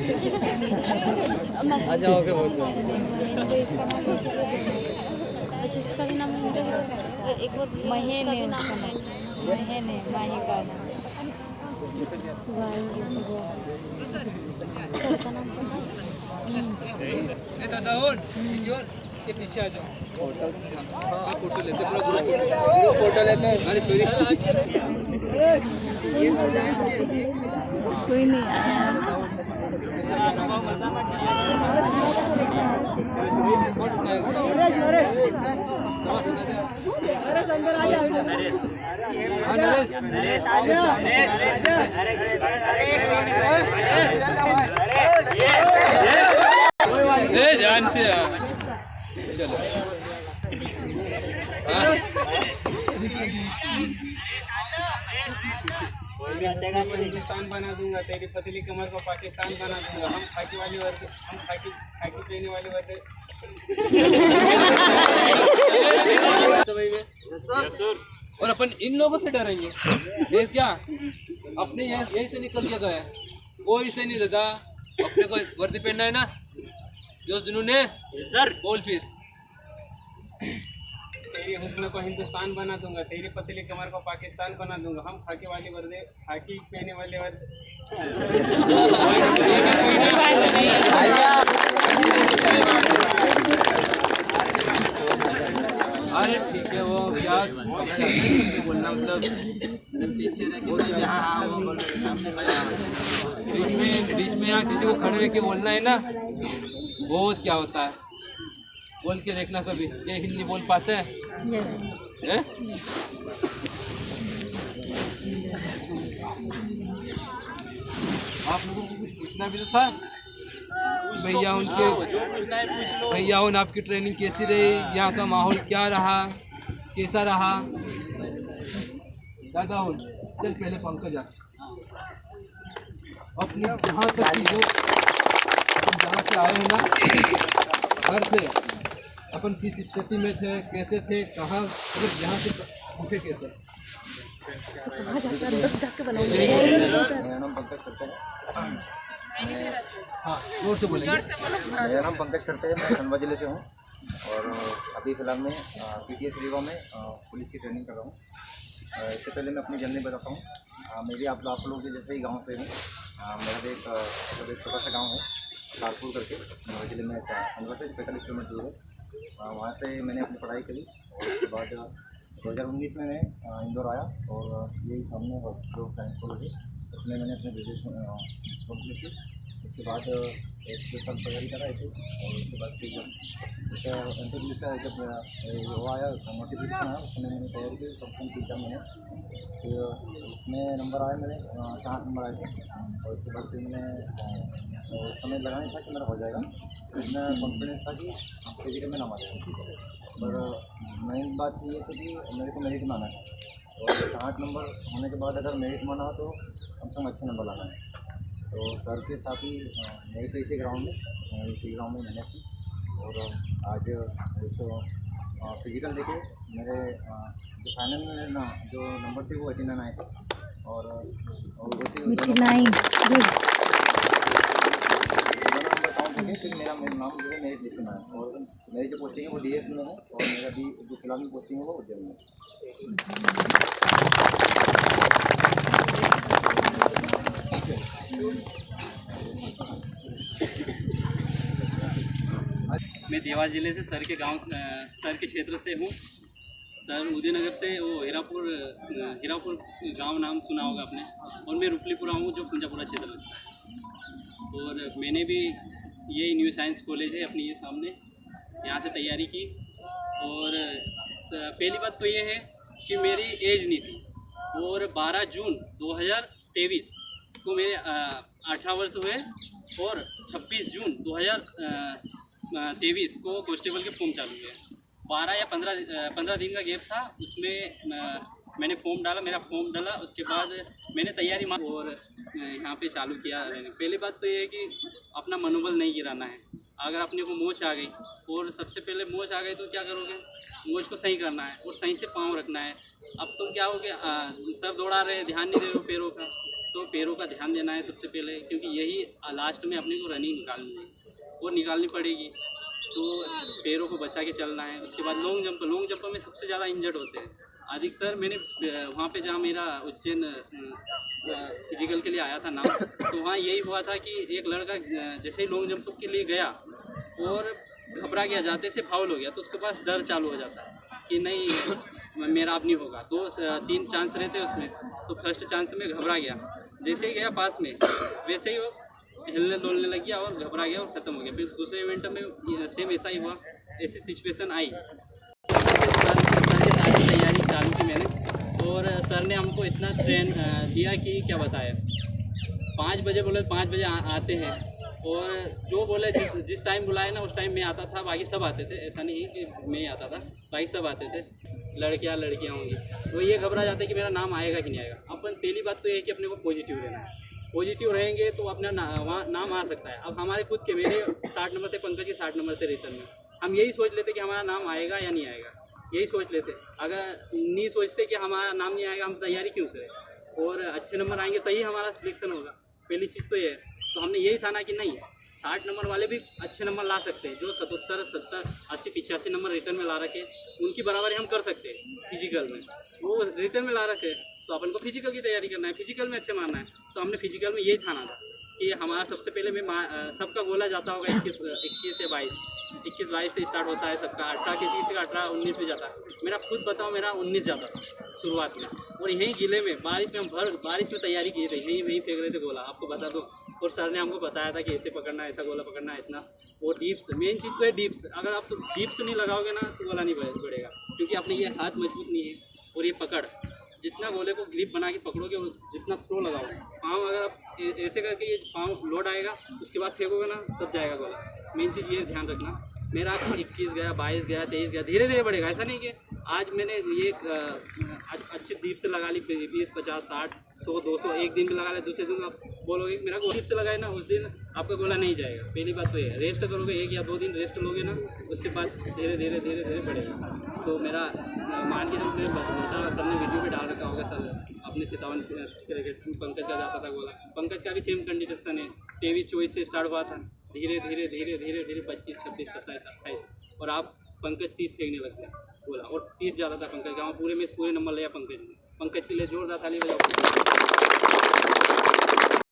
आ जाओगे बहुत जल्द। अच्छा इसका भी नाम है एक वो महीने महीने माही का नाम। सर का नाम सुना ए दादा और के पीछे आ जाओ। हाँ फोटो लेते पूरा ग्रुप फोटो लेते हैं। अरे सॉरी कोई नहीं आया। ध्यान से चलो। पाकिस्तान बना दूंगा, तेरी पतली कमर को पाकिस्तान बना दूंगा। हम खाकी वाली वर्ग, हम खाकी पहने वाली वर्ग। और अपन इन लोगों से डरेंगे? ये क्या अपने यहीं से निकल के गए, कोई से नहीं दादा। अपने को वर्दी पहनना है ना, जो जुनून है सर बोल फिर। तेरी हुस्न को हिंदुस्तान बना दूंगा, तेरी पतली कमर को पाकिस्तान बना दूंगा। हम खाकी वाली वर्दी, खाकी पहने वाले वर्दी। अरे ठीक है, वो क्या बोलना मतलब बीच में यहाँ किसी को खड़े रह के बोलना है ना, बहुत क्या होता है। बोल के देखना कभी, जय हिंद नहीं बोल पाते हैं। आप लोगों को कुछ पूछना भी तो था भैया उन आपकी ट्रेनिंग कैसी रही, यहाँ का माहौल क्या रहा, कैसा रहा? दादा हो चल पहले पंकज अपनी जहाँ तक चीज़ों जहाँ से आए हैं ना, घर से अपन किस स्थिति में थे, कैसे थे, कहाँ मतलब यहाँ से उठे कैसे? मेरा नाम पंकज करते हैं। हाँ जोर से बोलेंगे। मेरा नाम पंकज करते हैं, मैं खंडवा जिले से हूँ और अभी फ़िलहाल मैं PTS रीवा में पुलिस की ट्रेनिंग कर रहा हूँ। इससे पहले मैं अपनी जर्नी बताता हूँ। मैं भी आप लोगों के जैसे ही गांव से हूँ। मेरा भी एक छोटा सा गांव है लालपुर करके, खंडवा जिले में। खंडवा से 45 किलोमीटर दूर है। वहाँ से मैंने अपनी पढ़ाई करी और उसके बाद 2019 में मैं इंदौर आया और यही सामने जो साइंस कॉलेज है उसमें मैंने अपने ग्रेजुएशन कंप्लीट की। उसके बाद 1 साल तैयारी करा ऐसे, और उसके बाद फिर जब इंटरव्यू का जब वो आया नोटिफिकेशन आया, उसमें मैंने तैयारी की कम से कम 3-4 महीने। फिर उसमें नंबर आए मेरे 4 नंबर आए थे और उसके बाद फिर मैंने उस समय लगा नहीं था कि मेरा हो जाएगा, तो इतना कॉन्फिडेंस था कि फिजिकल में नाम आ जाएगा। पर मेन बात ये थी कि मेरे को मेरिट में आना है और 8 नंबर होने के बाद अगर मेरिट में आना हो तो कम से कम अच्छे नंबर लाना है। तो सर के साथ ही मेरे तो इसी ग्राउंड में मेहनत की और आज फिजिकल देखे मेरे जो फाइनल में ना जो नंबर थे वो 89 आए थे और उसी फिर मेरा नाम जो है मेरिट लिस्ट में आया और मेरी जो पोस्टिंग है वो DF में है और मेरा भी जो फिलहाल में पोस्टिंग है वो उज्जैन में है। मैं देवास ज़िले से सर के क्षेत्र से हूँ। सर उदयनगर से वो हीरापुर गांव नाम सुना होगा आपने, और मैं रुपलीपुरा हूँ जो कुंजापुरा क्षेत्र लगता है। और मैंने भी ये न्यू साइंस कॉलेज है अपनी ये सामने, यहाँ से तैयारी की। और पहली बात तो ये है कि मेरी एज नहीं थी, और 12 जून 2023 को मेरे 18 वर्ष हुए और 26 जून 2023 को कांस्टेबल के फॉर्म चालू हुए। 12 या 15 दिन का गैप था, उसमें मैंने फॉर्म डाला, मेरा फॉर्म डाला, उसके बाद मैंने तैयारी और यहाँ पे चालू किया। पहली बात तो ये है कि अपना मनोबल नहीं गिराना है। अगर अपने को मोच आ गई, और सबसे पहले मोच आ गई तो क्या करोगे, मोच को सही करना है और सही से पाँव रखना है। अब तुम क्या हो गया, सर दौड़ा रहे, ध्यान नहीं दे रहे हो पैरों का, तो पैरों का ध्यान देना है सबसे पहले, क्योंकि यही लास्ट में अपने को रनिंग निकालनी है, वो निकालनी पड़ेगी। तो पैरों को बचा के चलना है। उसके बाद लॉन्ग जंप में सबसे ज़्यादा इंजर्ड होते हैं अधिकतर। मैंने वहाँ पे जहाँ मेरा उज्जैन फिजिकल के लिए आया था नाम, तो वहाँ यही हुआ था कि एक लड़का जैसे ही लॉन्ग जंप के लिए गया और घबरा गया, जाते से फाउल हो गया, तो उसके पास डर चालू हो जाता है कि नहीं मेरा अब नहीं होगा। 2-3 चांस रहते हैं उसमें, तो फर्स्ट चांस में घबरा गया, जैसे ही गया पास में वैसे ही वो हिलने डोलने लग गया और घबरा गया और ख़त्म हो गया। फिर दूसरे इवेंट में सेम ऐसा ही हुआ, ऐसी सिचुएशन आई। तैयारी चालू की मैंने, और सर ने हमको इतना ट्रेन दिया कि क्या बताए। 5 बजे बोले 5 बजे आते हैं, और जो बोले जिस टाइम बुलाए ना उस टाइम मैं आता था, बाकी सब आते थे। ऐसा नहीं कि मैं आता था, बाकी सब आते थे। लड़कियाँ होंगी, वो ये घबरा जाते कि मेरा नाम आएगा कि नहीं आएगा। अपन पहली बात तो ये है कि अपने को पॉजिटिव रहना है। पॉजिटिव रहेंगे तो अपना वहाँ नाम आ सकता है। अब हमारे खुद के मेरे 60 नंबर थे, पंकज के 60 नंबर थे रिटर्न में। हम यही सोच लेते कि हमारा नाम आएगा या नहीं आएगा, यही सोच लेते। अगर नहीं सोचते कि हमारा नाम नहीं आएगा, हम तैयारी क्यों करें। और अच्छे नंबर आएंगे तभी हमारा सिलेक्शन होगा, पहली चीज़ तो ये है। तो हमने यही था ना कि नहीं, 60 नंबर वाले भी अच्छे नंबर ला सकते हैं। जो 77, 70, 80, 85 नंबर रिटर्न में ला रखे, उनकी बराबरी हम कर सकते हैं फिजिकल में। वो रिटर्न में ला रखे, तो अपन को फिजिकल की तैयारी करना है, फिजिकल में अच्छे मारना है। तो हमने फिजिकल में यही ठाना था कि हमारा सबसे पहले सबका बोला जाता होगा 21 से 22 से स्टार्ट होता है सबका। 18 किसी का 18, 19 भी जाता है। मेरा खुद बताओ, मेरा 19 जाता था शुरुआत में। और यहीं गिले में बारिश में हम बारिश में तैयारी किए थे, यहीं फेंक रहे थे गोला, आपको बता दो। और सर ने हमको बताया था कि ऐसे पकड़ना, ऐसा गोला पकड़ना, इतना। और डिप्स, मेन चीज़ तो है डिप्स। अगर आप तो डिप्स नहीं लगाओगे ना तो गोला नहीं बढ़ेगा, क्योंकि अपने ये हाथ मजबूत नहीं है। और ये पकड़, जितना गोले को ग्रिप बना के पकड़ोगे, जितना थ्रो लगाओगे, पाँव अगर आप ऐसे करके ये पाँव लोड आएगा, उसके बाद फेंकोगे ना तब जाएगा गोला। मेन चीज़ ये ध्यान रखना। मेरा 21 गया, 22 गया, 23 गया, धीरे धीरे बढ़ेगा। ऐसा नहीं कि आज मैंने ये अच्छी डीप से लगा ली 20, 50, 60, 100, 200, एक दिन भी लगा ले, दूसरे दिन आप बोलोगे मेरा गोला डीप से लगाए ना, उस दिन आपका गोला नहीं जाएगा। पहली बात तो ये रेस्ट करोगे, 1 या 2 दिन रेस्ट लोगे ना, उसके बाद धीरे धीरे बढ़ेगा। तो मेरा मान के जब मैं बता, सर ने वीडियो में डाल रखा होगा, सर अपने 57 पंकज का जाता था गोला। पंकज का भी सेम कंडीशन है, 23-24 से स्टार्ट हुआ था, धीरे धीरे 25, 26, 27, 28, और आप पंकज 30 फेंकने लग गए गोला। और 30 ज़्यादा था पंकज का, पूरे में पूरे नंबर लिया पंकज ने। पंकज के लिए जोरदार ताली बजाओ।